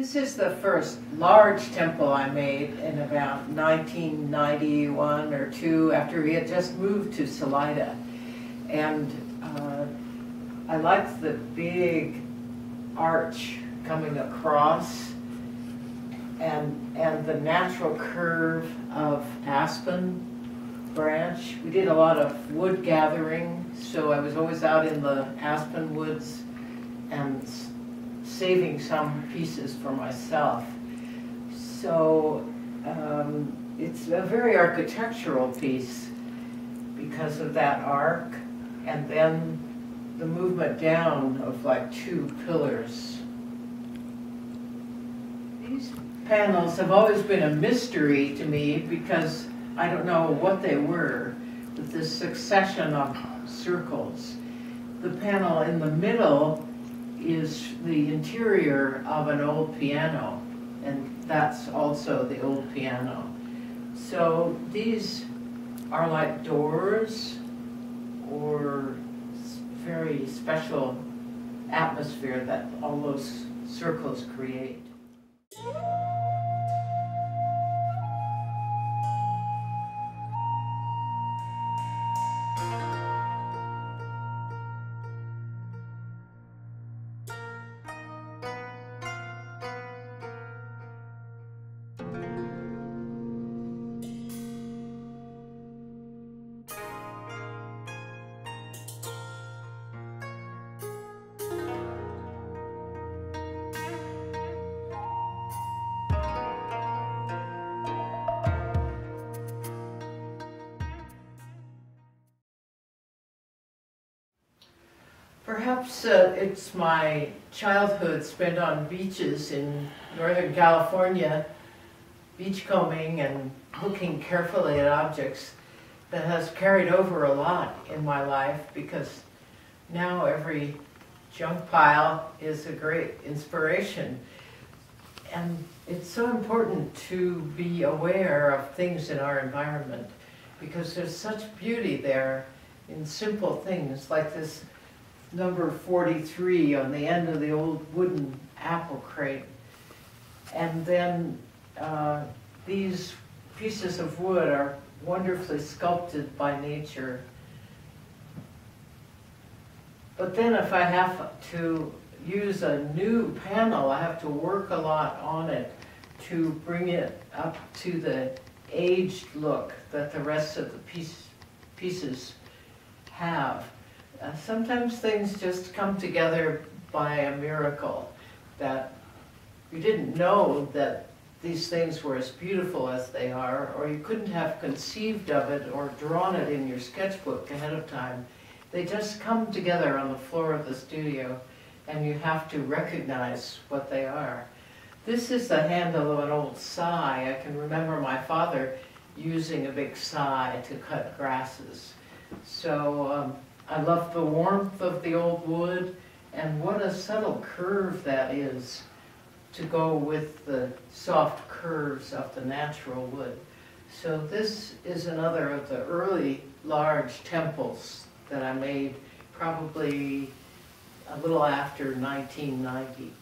This is the first large temple I made in about 1991 or 2 after we had just moved to Salida. And I liked the big arch coming across and the natural curve of aspen branch. We did a lot of wood gathering, so I was always out in the aspen woods and saving some pieces for myself. So it's a very architectural piece because of that arc, and then the movement down of like 2 pillars. These panels have always been a mystery to me because I don't know what they were, with this succession of circles. The panel in the middle is the interior of an old piano, and that's also the old piano. So these are like doors or very special atmosphere that all those circles create. Perhaps it's my childhood spent on beaches in Northern California, beachcombing and looking carefully at objects, that has carried over a lot in my life, because now every junk pile is a great inspiration. And it's so important to be aware of things in our environment, because there's such beauty there in simple things like this number 43 on the end of the old wooden apple crate. And then these pieces of wood are wonderfully sculpted by nature. But then if I have to use a new panel, I have to work a lot on it to bring it up to the aged look that the rest of the pieces have. Sometimes things just come together by a miracle, that you didn't know that these things were as beautiful as they are, or you couldn't have conceived of it or drawn it in your sketchbook ahead of time. They just come together on the floor of the studio, and you have to recognize what they are. This is the handle of an old scythe. I can remember my father using a big scythe to cut grasses. So I love the warmth of the old wood, and what a subtle curve that is to go with the soft curves of the natural wood. So this is another of the early large temples that I made, probably a little after 1990.